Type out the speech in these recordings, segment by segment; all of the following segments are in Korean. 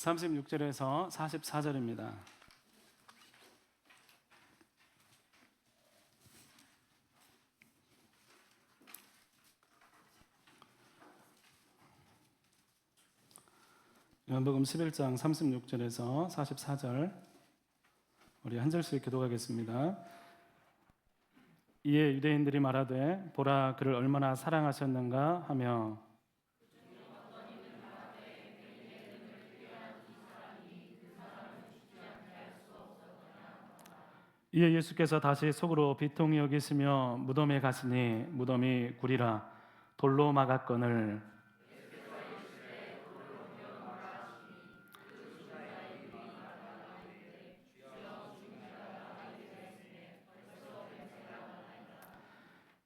36절에서 44절입니다. 요한복음 11장 36절에서 44절 우리 한 절씩 기도하겠습니다. 이에 유대인들이 말하되 보라 그를 얼마나 사랑하셨는가 하며 이에 예수께서 다시 속으로 비통히 여기시며 무덤에 가시니 무덤이 구리라 돌로 막았거늘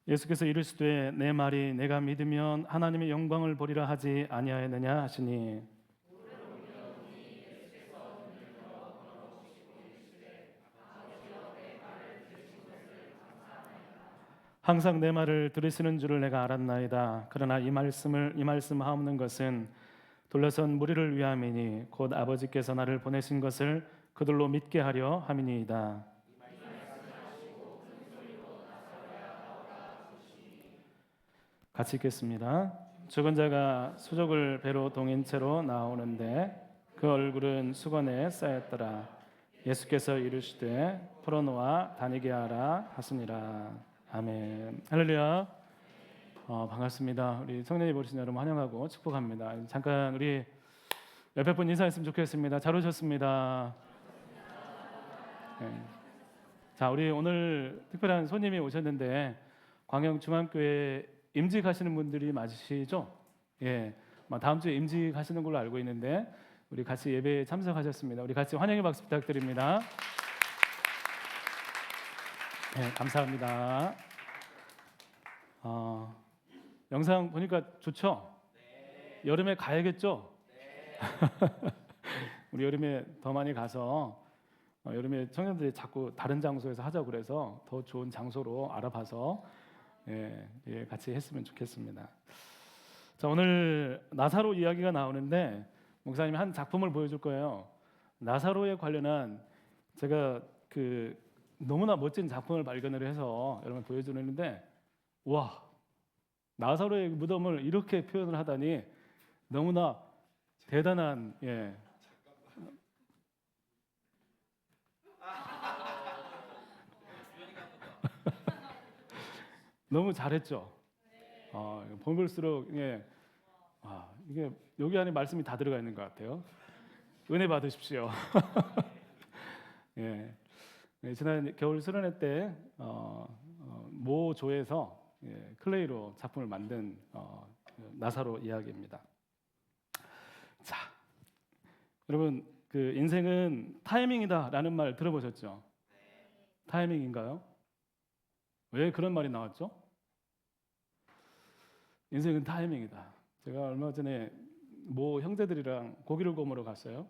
예수께서 이르시되 내 말이 내가 믿으면 하나님의 영광을 보리라 하지 아니하였느냐 하시니 항상 내 말을 들으시는 줄을 내가 알았나이다. 그러나 이 말씀 하옵는 것은 둘러선 무리를 위함이니 곧 아버지께서 나를 보내신 것을 그들로 믿게 하려 함이니이다. 같이 읽겠습니다. 죽은 자가 수족을 배로 동인 채로 나오는데 그 얼굴은 수건에 쌓였더라. 예수께서 이르시되 풀어놓아 다니게 하라 하시니라. 아멘. 할렐루야. 반갑습니다. 우리 청년이 보시는 여러분 환영하고 축복합니다. 잠깐 우리 옆에 분 인사했으면 좋겠습니다. 잘 오셨습니다. 네. 자, 우리 오늘 특별한 손님이 오셨는데 광영중앙교회 임직하시는 분들이 맞으시죠? 예, 다음 주에 임직하시는 걸로 알고 있는데 우리 같이 예배에 참석하셨습니다. 우리 같이 환영의 박수 부탁드립니다. 네, 감사합니다. 영상 보니까 좋죠? 네. 여름에 가야겠죠? 네. 우리 여름에 더 많이 가서 여름에 청년들이 자꾸 다른 장소에서 하자고 그래서 더 좋은 장소로 알아봐서 같이 했으면 좋겠습니다. 자, 오늘 나사로 이야기가 나오는데 목사님이 한 작품을 보여줄 거예요. 나사로에 관련한 제가 너무나 멋진 작품을 발견을 해서 여러분 보여주는데 와, 나사로의 무덤을 이렇게 표현을 하다니 너무나 대단한 너무 잘했죠. 볼수록 이게 여기 안에 말씀이 다 들어가 있는 것 같아요. 은혜 받으십시오. 지난 겨울 수련회 때 모조에서 클레이로 작품을 만든 나사로 이야기입니다. 자, 여러분 인생은 타이밍이다라는 말 들어보셨죠? 타이밍인가요? 왜 그런 말이 나왔죠? 인생은 타이밍이다. 제가 얼마 전에 모 형제들이랑 고기를 구워 먹으러 갔어요.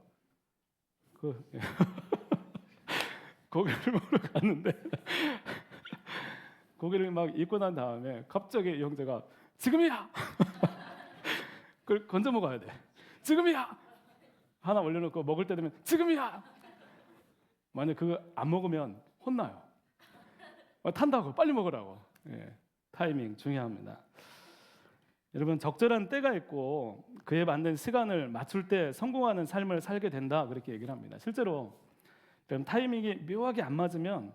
고기를 먹으러 갔는데 고기를 막 익고 난 다음에 갑자기 이 형제가 지금이야! 그걸 건져 먹어야 돼. 지금이야! 하나 올려놓고 먹을 때 되면 지금이야! 만약 그거 안 먹으면 혼나요. 탄다고 빨리 먹으라고. 타이밍 중요합니다. 여러분 적절한 때가 있고 그에 맞는 시간을 맞출 때 성공하는 삶을 살게 된다 그렇게 얘기를 합니다. 실제로 타이밍이 묘하게 안 맞으면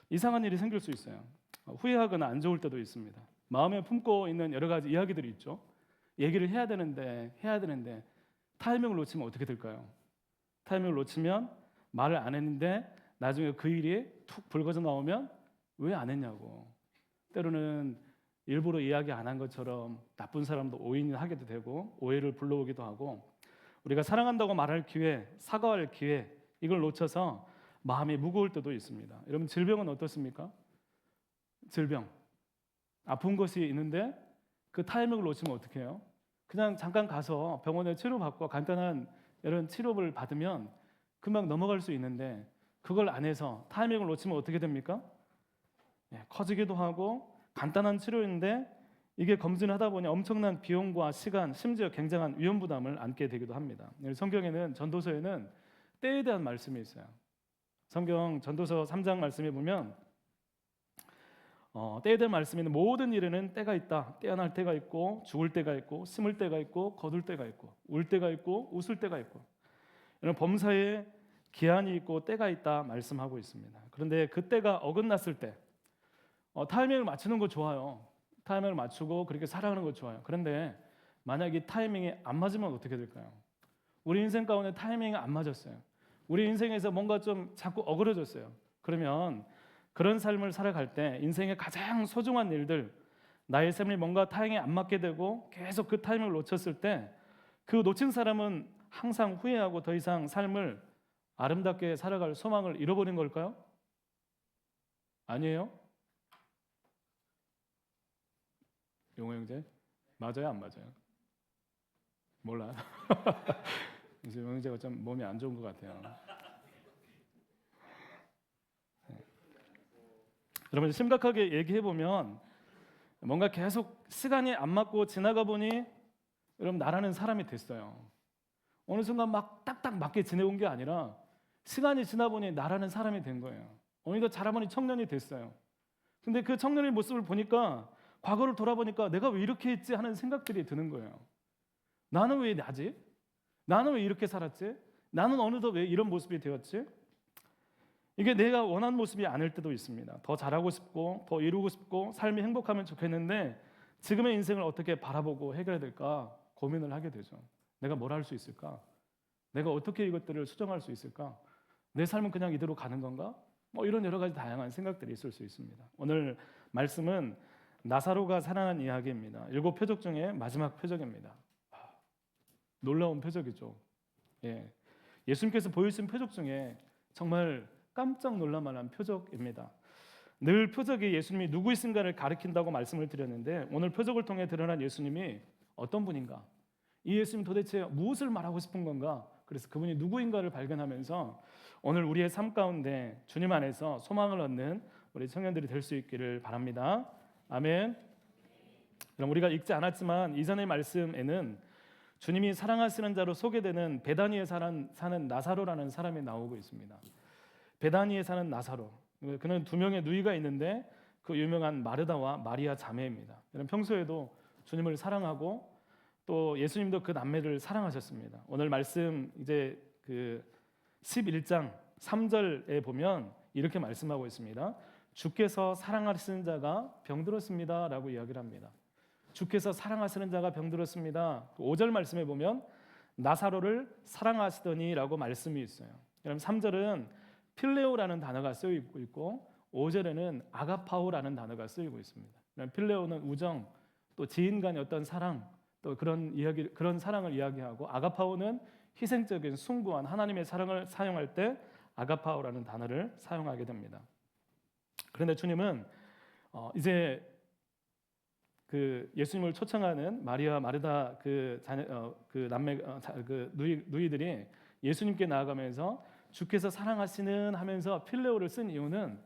이상한 일이 생길 수 있어요. 후회하거나 안 좋을 때도 있습니다. 마음에 품고 있는 여러 가지 이야기들이 있죠. 얘기를 해야 되는데 타이밍을 놓치면 어떻게 될까요? 타이밍을 놓치면 말을 안 했는데 나중에 그 일이 툭 불거져 나오면 왜 안 했냐고. 때로는 일부러 이야기 안 한 것처럼 나쁜 사람도 오인을 하게도 되고 오해를 불러오기도 하고 우리가 사랑한다고 말할 기회, 사과할 기회 이걸 놓쳐서 마음이 무거울 때도 있습니다. 여러분 질병은 어떻습니까? 질병, 아픈 것이 있는데 그 타이밍을 놓치면 어떻게 해요? 그냥 잠깐 가서 병원에 치료받고 간단한 이런 치료를 받으면 금방 넘어갈 수 있는데 그걸 안 해서 타이밍을 놓치면 어떻게 됩니까? 커지기도 하고 간단한 치료인데 이게 검진하다 보니 엄청난 비용과 시간, 심지어 굉장한 위험 부담을 안게 되기도 합니다. 성경에는 전도서에는 때에 대한 말씀이 있어요. 성경 전도서 3장 말씀에 보면 때에 대한 말씀이 있는 모든 일에는 때가 있다. 떼어날 때가 있고 죽을 때가 있고 심을 때가 있고 거둘 때가 있고 울 때가 있고 웃을 때가 있고 이런 범사에 기한이 있고 때가 있다 말씀하고 있습니다. 그런데 그 때가 어긋났을 때 타이밍을 맞추는 거 좋아요. 타이밍을 맞추고 그렇게 살아가는 거 좋아요. 그런데 만약 이 타이밍이 안 맞으면 어떻게 될까요? 우리 인생 가운데 타이밍이 안 맞았어요. 우리 인생에서 뭔가 좀 자꾸 어그러졌어요. 그러면 그런 삶을 살아갈 때 인생의 가장 소중한 일들, 나의 삶이 뭔가 타이밍에 안 맞게 되고 계속 그 타이밍을 놓쳤을 때 그 놓친 사람은 항상 후회하고 더 이상 삶을 아름답게 살아갈 소망을 잃어버린 걸까요? 아니에요? 용호 형제? 맞아요, 안 맞아요? 몰라요. 그래서 용호 형제가 좀 몸이 안 좋은 것 같아요. 여러분 심각하게 얘기해 보면 뭔가 계속 시간이 안 맞고 지나가 보니 여러분 나라는 사람이 됐어요. 어느 순간 막 딱딱 맞게 지내온 게 아니라 시간이 지나 보니 나라는 사람이 된 거예요. 어느덧 자라보니 청년이 됐어요. 근데 그 청년의 모습을 보니까 과거를 돌아보니까 내가 왜 이렇게 했지 하는 생각들이 드는 거예요. 나는 왜 나지? 나는 왜 이렇게 살았지? 나는 어느덧 왜 이런 모습이 되었지? 이게 내가 원하는 모습이 아닐 때도 있습니다. 더 잘하고 싶고 더 이루고 싶고 삶이 행복하면 좋겠는데 지금의 인생을 어떻게 바라보고 해결해야 될까 고민을 하게 되죠. 내가 뭘 할 수 있을까? 내가 어떻게 이것들을 수정할 수 있을까? 내 삶은 그냥 이대로 가는 건가? 이런 여러 가지 다양한 생각들이 있을 수 있습니다. 오늘 말씀은 나사로가 살아난 이야기입니다. 7표적 중에 마지막 표적입니다. 놀라운 표적이죠. 예수님께서 보여주신 표적 중에 정말 깜짝 놀랄 만한 표적입니다. 늘 표적이 예수님이 누구이신가를 가리킨다고 말씀을 드렸는데 오늘 표적을 통해 드러난 예수님이 어떤 분인가? 이 예수님 도대체 무엇을 말하고 싶은 건가? 그래서 그분이 누구인가를 발견하면서 오늘 우리의 삶 가운데 주님 안에서 소망을 얻는 우리 청년들이 될 수 있기를 바랍니다. 아멘. 그럼 우리가 읽지 않았지만 이전의 말씀에는 주님이 사랑하시는 자로 소개되는 베다니에 사는 나사로라는 사람이 나오고 있습니다. 베다니에 사는 나사로, 그는 2명의 누이가 있는데 그 유명한 마르다와 마리아 자매입니다. 그는 평소에도 주님을 사랑하고 또 예수님도 그 남매를 사랑하셨습니다. 오늘 말씀 이제 그 11장 3절에 보면 이렇게 말씀하고 있습니다. 주께서 사랑하시는 자가 병들었습니다라고 이야기를 합니다. 주께서 사랑하시는 자가 병들었습니다. 5절 말씀에 보면 나사로를 사랑하시더니라고 말씀이 있어요. 그럼 3절은 필레오라는 단어가 쓰이고 있고 5절에는 아가파오라는 단어가 쓰이고 있습니다. 필레오는 우정, 또 지인 간의 어떤 사랑, 또 그런 사랑을 이야기하고 아가파오는 희생적인 숭고한 하나님의 사랑을 사용할 때 아가파오라는 단어를 사용하게 됩니다. 그런데 주님은 이제 그 예수님을 초청하는 마리아 마르다 그 남매 그 누이들이 예수님께 나아가면서 주께서 사랑하시는 하면서 필레오를 쓴 이유는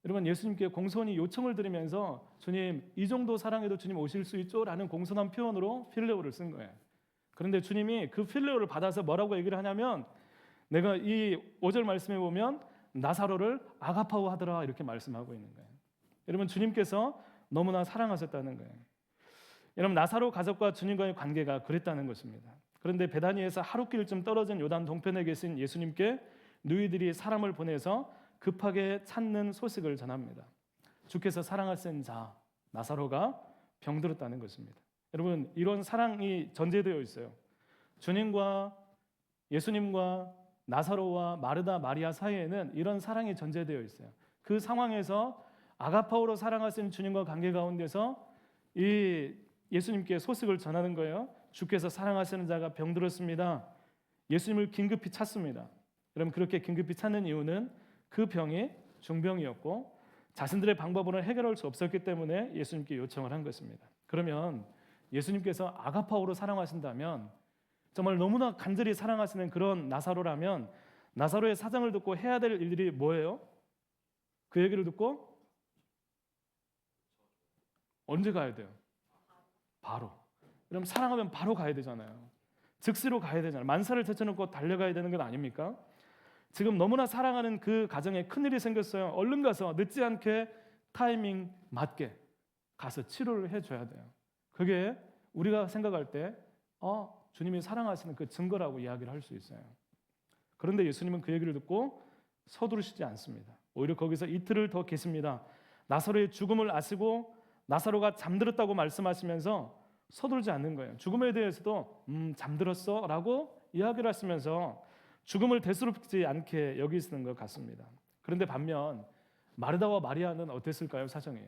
여러분 예수님께 공손히 요청을 드리면서 주님 이 정도 사랑해도 주님 오실 수 있죠라는 공손한 표현으로 필레오를 쓴 거예요. 그런데 주님이 그 필레오를 받아서 뭐라고 얘기를 하냐면 내가 이 5절 말씀에 보면 나사로를 아가파오 하더라 이렇게 말씀하고 있는 거예요. 여러분 주님께서 너무나 사랑하셨다는 거예요. 여러분 나사로 가족과 주님과의 관계가 그랬다는 것입니다. 그런데 베다니에서 하루길쯤 떨어진 요단 동편에 계신 예수님께 누이들이 사람을 보내서 급하게 찾는 소식을 전합니다. 주께서 사랑하신 자 나사로가 병들었다는 것입니다. 여러분 이런 사랑이 전제되어 있어요. 주님과 예수님과 나사로와 마르다 마리아 사이에는 이런 사랑이 전제되어 있어요. 그 상황에서 아가파오로 사랑하신 주님과 관계 가운데서 이 예수님께 소식을 전하는 거예요. 주께서 사랑하시는 자가 병들었습니다. 예수님을 긴급히 찾습니다. 여러분 그렇게 긴급히 찾는 이유는 그 병이 중병이었고 자신들의 방법으로는 해결할 수 없었기 때문에 예수님께 요청을 한 것입니다. 그러면 예수님께서 아가파오로 사랑하신다면 정말 너무나 간절히 사랑하시는 그런 나사로라면 나사로의 사정을 듣고 해야 될 일들이 뭐예요? 그 얘기를 듣고 언제 가야 돼요? 바로. 여러분 사랑하면 바로 가야 되잖아요. 즉시로 가야 되잖아요. 만사를 제쳐놓고 달려가야 되는 건 아닙니까? 지금 너무나 사랑하는 그 가정에 큰일이 생겼어요. 얼른 가서 늦지 않게 타이밍 맞게 가서 치료를 해줘야 돼요. 그게 우리가 생각할 때 주님이 사랑하시는 그 증거라고 이야기를 할 수 있어요. 그런데 예수님은 그 얘기를 듣고 서두르시지 않습니다. 오히려 거기서 이틀을 더 계십니다. 나사로의 죽음을 아시고 나사로가 잠들었다고 말씀하시면서 서두르지 않는 거예요. 죽음에 대해서도 잠들었어? 라고 이야기를 하시면서 죽음을 대수롭지 않게 여기시는 것 같습니다. 그런데 반면 마르다와 마리아는 어땠을까요? 사정이.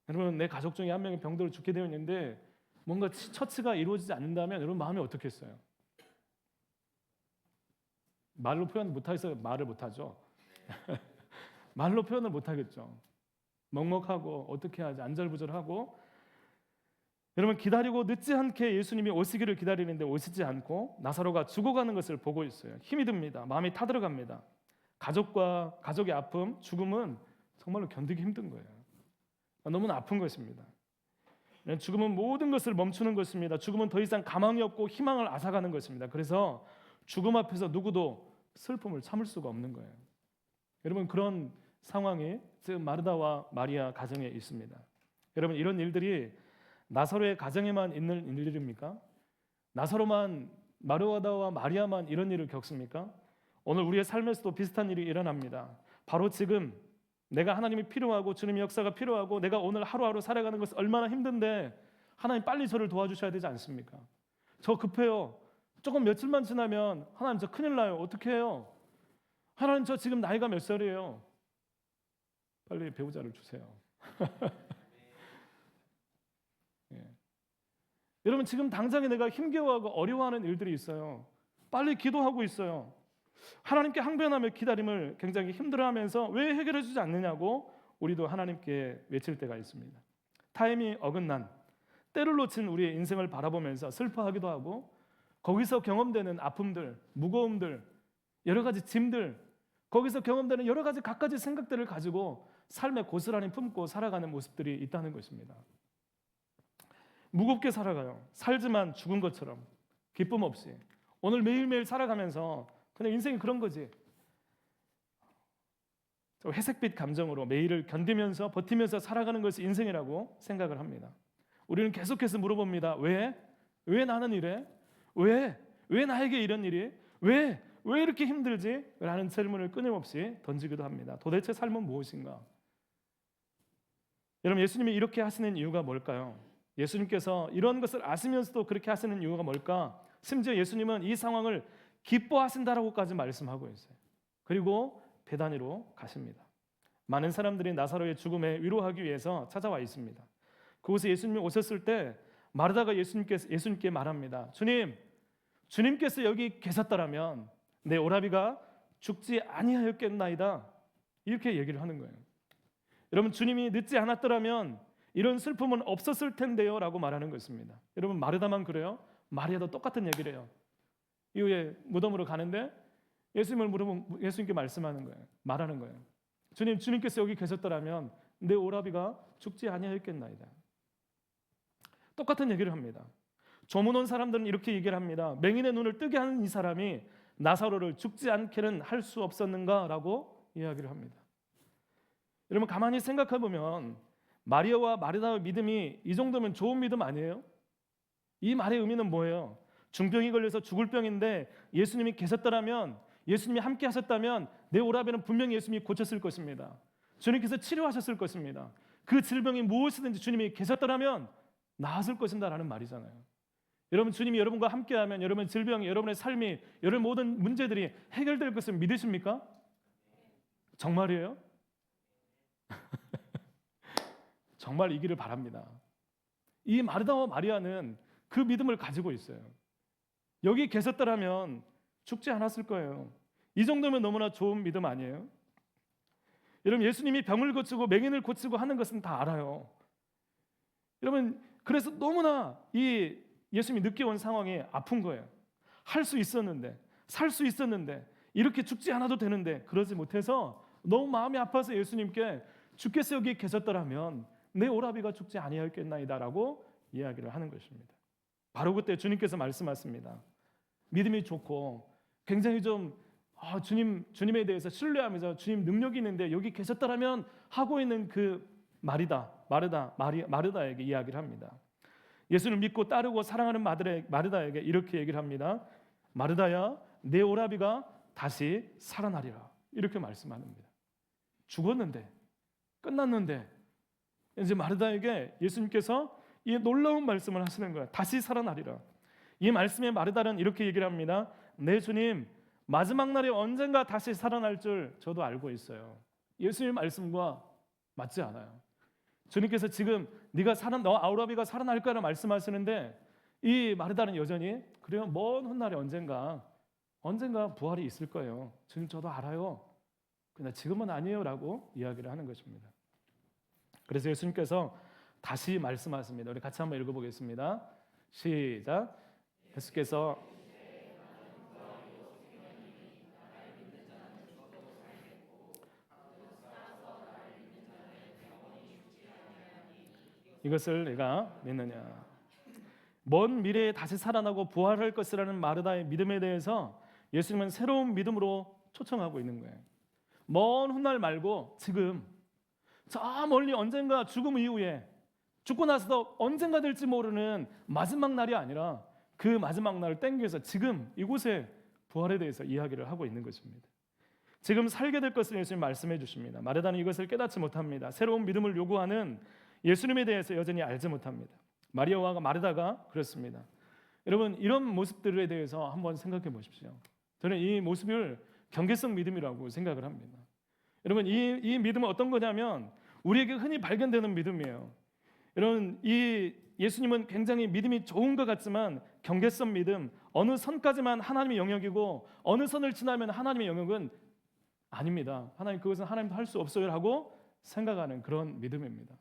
여러분 내 가족 중에 한 명이 병들어 죽게 되어 있는데 뭔가 처치가 이루어지지 않는다면 여러분 마음이 어떻겠어요? 말로 표현 못해서 말을 못하죠. 말로 표현을 못하겠죠. 먹먹하고 어떻게 하지 안절부절하고. 여러분 기다리고 늦지 않게 예수님이 오시기를 기다리는데 오시지 않고 나사로가 죽어가는 것을 보고 있어요. 힘이 듭니다. 마음이 타들어갑니다. 가족의 아픔, 죽음은 정말로 견디기 힘든 거예요. 너무나 아픈 것입니다. 죽음은 모든 것을 멈추는 것입니다. 죽음은 더 이상 가망이 없고 희망을 앗아가는 것입니다. 그래서 죽음 앞에서 누구도 슬픔을 참을 수가 없는 거예요. 여러분 그런 상황이 지금 마르다와 마리아 가정에 있습니다. 여러분 이런 일들이 나사로의 가정에만 있는 일들입니까? 나사로만 마르다와 마리아만 이런 일을 겪습니까? 오늘 우리의 삶에서도 비슷한 일이 일어납니다. 바로 지금 내가 하나님이 필요하고 주님의 역사가 필요하고 내가 오늘 하루하루 살아가는 것이 얼마나 힘든데 하나님 빨리 저를 도와주셔야 되지 않습니까? 저 급해요. 조금 며칠만 지나면 하나님 저 큰일 나요. 어떻게 해요? 하나님 저 지금 나이가 몇 살이에요? 빨리 배우자를 주세요. 예. 여러분 지금 당장에 내가 힘겨워하고 어려워하는 일들이 있어요. 빨리 기도하고 있어요. 하나님께 항변하며 기다림을 굉장히 힘들어하면서 왜 해결해 주지 않느냐고 우리도 하나님께 외칠 때가 있습니다. 타임이 어긋난 때를 놓친 우리의 인생을 바라보면서 슬퍼하기도 하고 거기서 경험되는 아픔들, 무거움들, 여러 가지 짐들, 거기서 경험되는 여러 가지 갖가지 생각들을 가지고 삶의 고스란히 품고 살아가는 모습들이 있다는 것입니다. 무겁게 살아가요. 살지만 죽은 것처럼 기쁨 없이 오늘 매일매일 살아가면서 그냥 인생이 그런 거지. 회색빛 감정으로 매일을 견디면서 버티면서 살아가는 것이 인생이라고 생각을 합니다. 우리는 계속해서 물어봅니다. 왜 나는 이래? 왜 나에게 이런 일이? 왜 이렇게 힘들지? 라는 질문을 끊임없이 던지기도 합니다. 도대체 삶은 무엇인가? 여러분 예수님이 이렇게 하시는 이유가 뭘까요? 예수님께서 이런 것을 아시면서도 그렇게 하시는 이유가 뭘까? 심지어 예수님은 이 상황을 기뻐하신다라고까지 말씀하고 있어요. 그리고 베다니로 가십니다. 많은 사람들이 나사로의 죽음에 위로하기 위해서 찾아와 있습니다. 그곳에 예수님이 오셨을 때 마르다가 예수님께 말합니다. 주님께서 여기 계셨더라면 내 오라비가 죽지 아니하였겠나이다. 이렇게 얘기를 하는 거예요. 여러분 주님이 늦지 않았더라면 이런 슬픔은 없었을 텐데요 라고 말하는 것입니다. 여러분 마르다만 그래요? 마리아도 똑같은 얘기를 해요. 이후에 무덤으로 가는데 예수님을 물으면 예수님께 말하는 거예요. 주님께서 여기 계셨더라면 내 오라비가 죽지 아니하였겠나이다. 똑같은 얘기를 합니다. 조문 온 사람들은 이렇게 얘기를 합니다. 맹인의 눈을 뜨게 하는 이 사람이 나사로를 죽지 않게는 할 수 없었는가라고 이야기를 합니다. 여러분 가만히 생각해 보면 마리아와 마르다의 믿음이 이 정도면 좋은 믿음 아니에요? 이 말의 의미는 뭐예요? 중병이 걸려서 죽을 병인데 예수님이 계셨더라면, 예수님이 함께 하셨다면 내 오라비는 분명히 예수님이 고쳤을 것입니다. 주님께서 치료하셨을 것입니다. 그 질병이 무엇이든지 주님이 계셨더라면 나았을 것입니다라는 말이잖아요. 여러분 주님이 여러분과 함께하면 여러분의 질병이, 여러분의 삶이, 여러분의 모든 문제들이 해결될 것을 믿으십니까? 정말이에요? 정말 이기를 바랍니다. 이 마르다와 마리아는 그 믿음을 가지고 있어요. 여기 계셨더라면 죽지 않았을 거예요. 이 정도면 너무나 좋은 믿음 아니에요? 여러분 예수님이 병을 고치고 맹인을 고치고 하는 것은 다 알아요. 여러분 그래서 너무나 이 예수님이 늦게 온 상황이 아픈 거예요. 할 수 있었는데, 살 수 있었는데, 이렇게 죽지 않아도 되는데 그러지 못해서 너무 마음이 아파서 예수님께 주께서 여기 계셨더라면 내 오라비가 죽지 아니하였겠나이다라고 이야기를 하는 것입니다. 바로 그때 주님께서 말씀하십니다. 믿음이 좋고 굉장히 좀 주님에 대해서 신뢰하면서 주님 능력이 있는데 여기 계셨다라면 하고 있는 그 마르다에게 이야기를 합니다. 예수를 믿고 따르고 사랑하는 마르다에게 이렇게 얘기를 합니다. 마르다야, 내 오라비가 다시 살아나리라. 이렇게 말씀합니다. 죽었는데, 끝났는데 이제 마르다에게 예수님께서 이 놀라운 말씀을 하시는 거예요. 다시 살아나리라. 이 말씀에 마르다는 이렇게 얘기를 합니다. 네 주님, 마지막 날에 언젠가 다시 살아날 줄 저도 알고 있어요. 예수님 말씀과 맞지 않아요. 주님께서 지금 너 아우라비가 살아날 거라 말씀하시는데 이 마르다는 여전히 그래요. 먼 훗날에 언젠가 부활이 있을 거예요. 주님 저도 알아요. 그러나 지금은 아니에요라고 이야기를 하는 것입니다. 그래서 예수님께서 다시 말씀하십니다. 우리 같이 한번 읽어보겠습니다. 시작. 예수께서 이것을 내가 믿느냐. 먼 미래에 다시 살아나고 부활할 것이라는 마르다의 믿음에 대해서 예수님은 새로운 믿음으로 초청하고 있는 거예요. 먼 훗날 말고 지금 저 멀리 언젠가 죽음 이후에 죽고 나서 언젠가 될지 모르는 마지막 날이 아니라 그 마지막 날을 땡겨서 지금 이곳에 부활에 대해서 이야기를 하고 있는 것입니다. 지금 살게 될 것을 예수님 말씀해 주십니다. 마르다는 이것을 깨닫지 못합니다. 새로운 믿음을 요구하는 예수님에 대해서 여전히 알지 못합니다. 마리아와 마르다가 그렇습니다. 여러분 이런 모습들에 대해서 한번 생각해 보십시오. 저는 이 모습을 경계성 믿음이라고 생각을 합니다. 여러분 이 믿음은 어떤 거냐면 우리에게 흔히 발견되는 믿음이에요. 여러분 이 예수님은 굉장히 믿음이 좋은 것 같지만 경계성 믿음, 어느 선까지만 하나님의 영역이고 어느 선을 지나면 하나님의 영역은 아닙니다. 하나님 그것은 하나님도 할 수 없어요 라고 생각하는 그런 믿음입니다.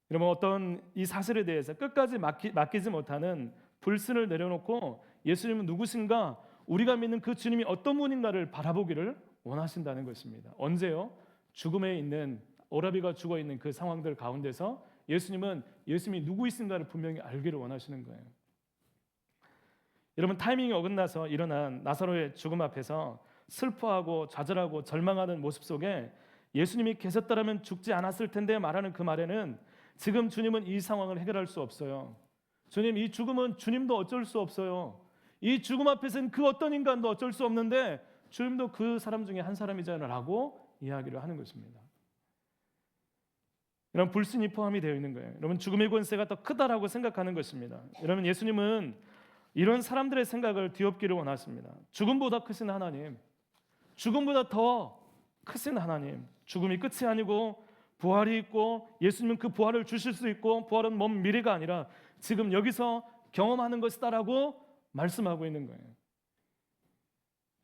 여러분 어떤 이 사실에 대해서 끝까지 맡기지 못하는 불신을 내려놓고 예수님은 누구신가, 우리가 믿는 그 주님이 어떤 분인가를 바라보기를 원하신다는 것입니다. 언제요? 죽음에 있는 오라비가 죽어 있는 그 상황들 가운데서 예수님이 누구이신가를 분명히 알기를 원하시는 거예요. 여러분 타이밍이 어긋나서 일어난 나사로의 죽음 앞에서 슬퍼하고 좌절하고 절망하는 모습 속에 예수님이 계셨다라면 죽지 않았을 텐데 말하는 그 말에는 지금 주님은 이 상황을 해결할 수 없어요. 주님 이 죽음은 주님도 어쩔 수 없어요. 이 죽음 앞에서는 그 어떤 인간도 어쩔 수 없는데 주님도 그 사람 중에 한 사람이잖아요 라고 이야기를 하는 것입니다. 이런 불신이 포함이 되어 있는 거예요. 여러분 죽음의 권세가 더 크다라고 생각하는 것입니다. 여러분 예수님은 이런 사람들의 생각을 뒤엎기를 원하십니다. 죽음보다 크신 하나님, 죽음보다 더 크신 하나님, 죽음이 끝이 아니고 부활이 있고 예수님은 그 부활을 주실 수 있고 부활은 먼 미래가 아니라 지금 여기서 경험하는 것이다라고 말씀하고 있는 거예요.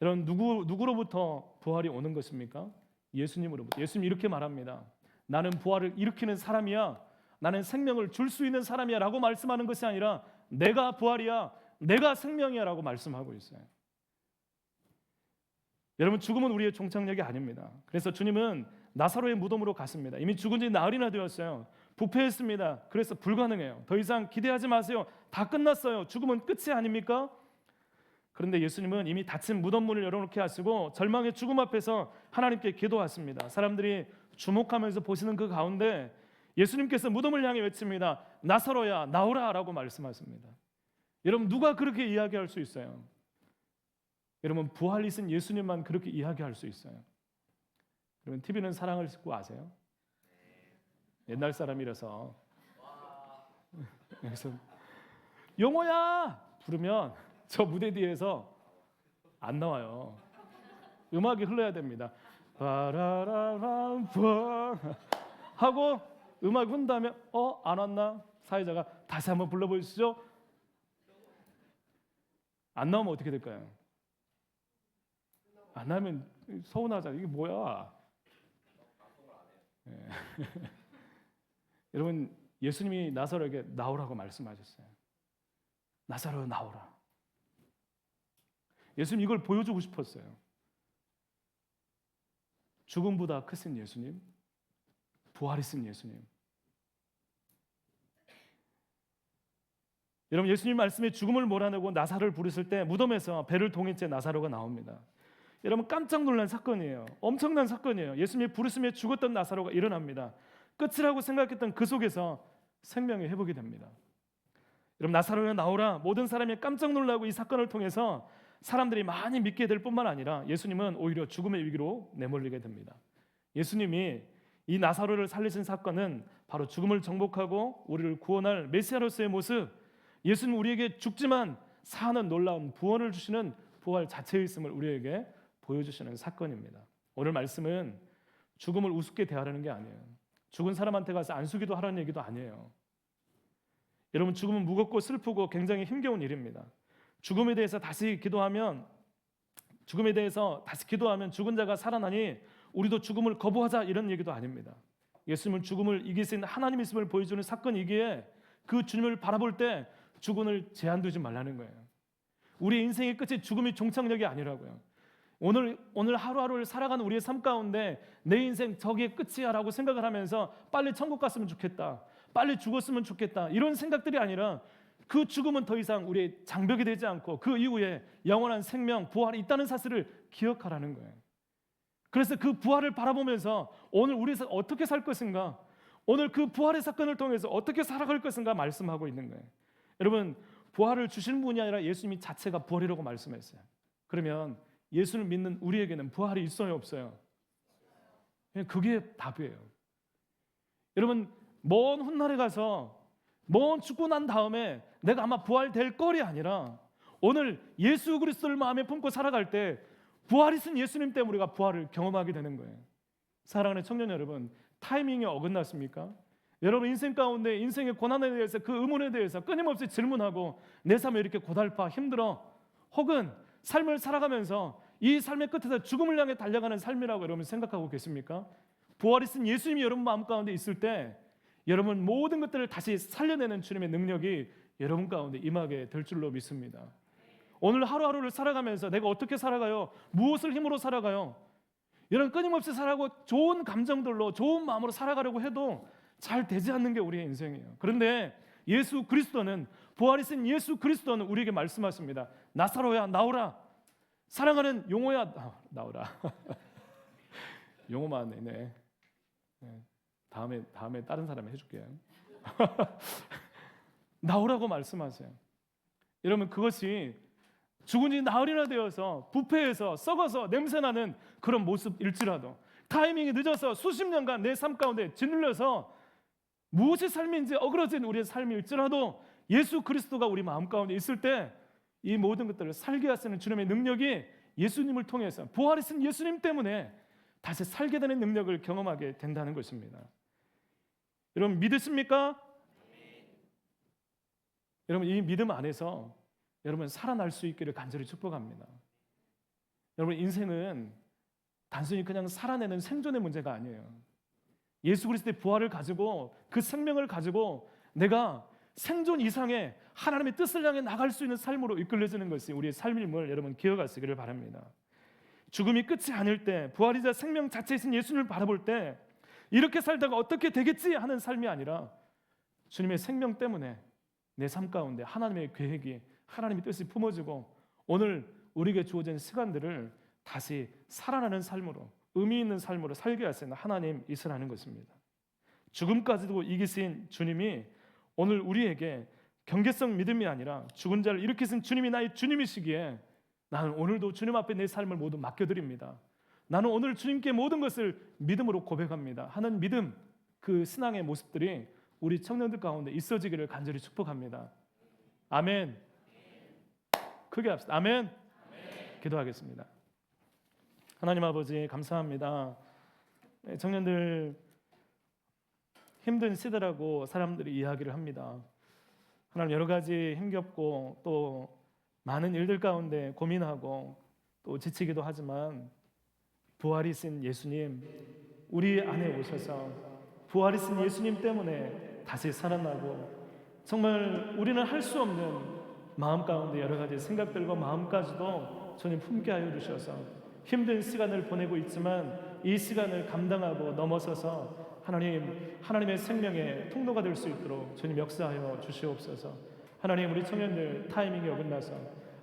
여러분 누구로부터 부활이 오는 것입니까? 예수님으로부터. 예수님이 이렇게 말합니다. 나는 부활을 일으키는 사람이야. 나는 생명을 줄 수 있는 사람이야 라고 말씀하는 것이 아니라 내가 부활이야. 내가 생명이야 라고 말씀하고 있어요. 여러분 죽음은 우리의 종착역이 아닙니다. 그래서 주님은 나사로의 무덤으로 갔습니다. 이미 죽은 지 나흘이나 되었어요. 부패했습니다. 그래서 불가능해요. 더 이상 기대하지 마세요. 다 끝났어요. 죽음은 끝이 아닙니까? 그런데 예수님은 이미 닫힌 무덤 문을 열어놓게 하시고 절망의 죽음 앞에서 하나님께 기도하십니다. 사람들이 주목하면서 보시는 그 가운데 예수님께서 무덤을 향해 외칩니다. 나사로야 나오라 라고 말씀하십니다. 여러분 누가 그렇게 이야기할 수 있어요? 여러분 부활이신 예수님만 그렇게 이야기할 수 있어요. 여러분 TV는 사랑을 싣고 아세요? 옛날 사람이라서 그래서 영호야 부르면 저 무대 뒤에서 안 나와요. 음악이 흘러야 됩니다. 바라라람 하고 음악 흔다면 안 왔나? 사회자가 다시 한번 불러보시죠. 안 나오면 어떻게 될까요? 안 나오면 서운하잖아요. 이게 뭐야? 네. 여러분 예수님이 나사로에게 나오라고 말씀하셨어요. 나사로 나오라. 예수님 이걸 보여주고 싶었어요. 죽음보다 크신 예수님, 부활이신 예수님. 여러분, 예수님 말씀에 죽음을 몰아내고 나사로를 부르실 때 무덤에서 배를 통인 채 나사로가 나옵니다. 여러분, 깜짝 놀란 사건이에요. 엄청난 사건이에요. 예수님이 부르심에 죽었던 나사로가 일어납니다. 끝이라고 생각했던 그 속에서 생명이 회복이 됩니다. 여러분, 나사로야 나오라. 모든 사람이 깜짝 놀라고 이 사건을 통해서 사람들이 많이 믿게 될 뿐만 아니라 예수님은 오히려 죽음의 위기로 내몰리게 됩니다. 예수님이 이 나사로를 살리신 사건은 바로 죽음을 정복하고 우리를 구원할 메시아로서의 모습, 예수님 우리에게 죽지만 사는 놀라운 구원을 주시는 부활 자체의 있음을 우리에게 보여주시는 사건입니다. 오늘 말씀은 죽음을 우습게 대하라는 게 아니에요. 죽은 사람한테 가서 안수기도 하라는 얘기도 아니에요. 여러분, 죽음은 무겁고 슬프고 굉장히 힘겨운 일입니다. 죽음에 대해서 다시 기도하면 죽은 자가 살아나니 우리도 죽음을 거부하자, 이런 얘기도 아닙니다. 예수님은 죽음을 이기신 하나님 있음을 보여주는 사건이기에 그 주님을 바라볼 때 죽음을 제한 두지 말라는 거예요. 우리 인생의 끝이 죽음이 종착역이 아니라고요. 오늘 하루하루를 살아가는 우리의 삶 가운데 내 인생 저게 끝이야 라고 생각을 하면서 빨리 천국 갔으면 좋겠다, 빨리 죽었으면 좋겠다, 이런 생각들이 아니라 그 죽음은 더 이상 우리의 장벽이 되지 않고 그 이후에 영원한 생명, 부활이 있다는 사실을 기억하라는 거예요. 그래서 그 부활을 바라보면서 오늘 우리에서 어떻게 살 것인가, 오늘 그 부활의 사건을 통해서 어떻게 살아갈 것인가 말씀하고 있는 거예요. 여러분, 부활을 주시는 분이 아니라 예수님이 자체가 부활이라고 말씀했어요. 그러면 예수를 믿는 우리에게는 부활이 있어요, 없어요? 그게 답이에요. 여러분, 먼 훗날에 가서 죽고 난 다음에 내가 아마 부활될 거리 아니라 오늘 예수 그리스도를 마음에 품고 살아갈 때 부활이신 예수님 때문에 우리가 부활을 경험하게 되는 거예요. 사랑하는 청년 여러분, 타이밍이 어긋났습니까? 여러분, 인생 가운데 인생의 고난에 대해서, 그 의문에 대해서 끊임없이 질문하고 내 삶이 이렇게 고달파 힘들어, 혹은 삶을 살아가면서 이 삶의 끝에서 죽음을 향해 달려가는 삶이라고 여러분 생각하고 계십니까? 부활이신 예수님이 여러분 마음 가운데 있을 때 여러분 모든 것들을 다시 살려내는 주님의 능력이 여러분 가운데 임하게 될 줄로 믿습니다. 오늘 하루하루를 살아가면서 내가 어떻게 살아가요? 무엇을 힘으로 살아가요? 여러분, 끊임없이 살아가고 좋은 감정들로, 좋은 마음으로 살아가려고 해도 잘 되지 않는 게 우리의 인생이에요. 그런데 예수 그리스도는, 부활이신 예수 그리스도는 우리에게 말씀하십니다. 나사로야 나오라. 사랑하는 용호야 나오라. 용호만 네. 다음에 다른 사람이 해줄게요. 나오라고 말씀하세요. 여러분, 그것이 죽은 지 나흘이나 되어서 부패해서 썩어서 냄새나는 그런 모습일지라도, 타이밍이 늦어서 수십 년간 내 삶 가운데 짓눌려서 무엇이 삶인지 어그러진 우리의 삶일지라도 예수 그리스도가 우리 마음 가운데 있을 때 이 모든 것들을 살게 하시는 주님의 능력이 예수님을 통해서, 부활이신 예수님 때문에 다시 살게 되는 능력을 경험하게 된다는 것입니다. 여러분, 믿으십니까? 여러분, 이 믿음 안에서 여러분 살아날 수 있기를 간절히 축복합니다. 여러분, 인생은 단순히 그냥 살아내는 생존의 문제가 아니에요. 예수 그리스도의 부활을 가지고, 그 생명을 가지고 내가 생존 이상의 하나님의 뜻을 향해 나갈 수 있는 삶으로 이끌려지는 것이 우리의 삶임을 여러분 기억하시기를 바랍니다. 죽음이 끝이 아닐 때, 부활이자 생명 자체이신 예수님을 바라볼 때 이렇게 살다가 어떻게 되겠지 하는 삶이 아니라 주님의 생명 때문에 내 삶 가운데 하나님의 계획이, 하나님의 뜻이 품어지고 오늘 우리에게 주어진 시간들을 다시 살아나는 삶으로, 의미 있는 삶으로 살게 하시는 하나님이시라는 것입니다. 죽음까지도 이기신 주님이 오늘 우리에게 경계성 믿음이 아니라 죽은 자를 일으키신 주님이 나의 주님이시기에 나는 오늘도 주님 앞에 내 삶을 모두 맡겨드립니다. 나는 오늘 주님께 모든 것을 믿음으로 고백합니다 하는 믿음, 그 신앙의 모습들이 우리 청년들 가운데 있어지기를 간절히 축복합니다. 아멘. 크게 합시다. 아멘. 기도하겠습니다. 하나님 아버지, 감사합니다. 청년들 힘든 시대라고 사람들이 이야기를 합니다. 하나님, 여러 가지 힘겹고 또 많은 일들 가운데 고민하고 또 지치기도 하지만 부활이신 예수님, 우리 안에 오셔서 부활이신 예수님 때문에 다시 살아나고, 정말 우리는 할 수 없는 마음 가운데 여러 가지 생각들과 마음까지도 주님 품게 하여 주셔서 힘든 시간을 보내고 있지만 이 시간을 감당하고 넘어서서 하나님의 생명의 통로가 될 수 있도록 주님 역사하여 주시옵소서. 하나님, 우리 청년들 타이밍이 어긋나서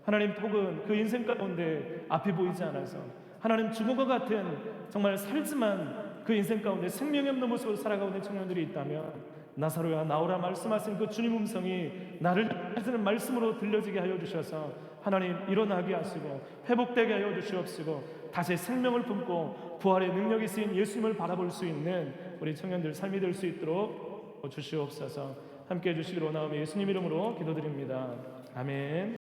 하나님, 혹은 그 인생 가운데 앞이 보이지 않아서 하나님, 죽은 것 같은 정말 살지만 그 인생 가운데 생명이 없는 모습으로 살아가고 있는 청년들이 있다면 나사로야 나오라 말씀하신 그 주님 음성이 나를 하시는 말씀으로 들려지게 하여 주셔서 하나님, 일어나게 하시고 회복되게 하여 주시옵시고 다시 생명을 품고 부활의 능력이 쓰인 예수님을 바라볼 수 있는 우리 청년들 삶이 될 수 있도록 주시옵소서. 함께해 주시기로 원하오며 예수님 이름으로 기도드립니다. 아멘.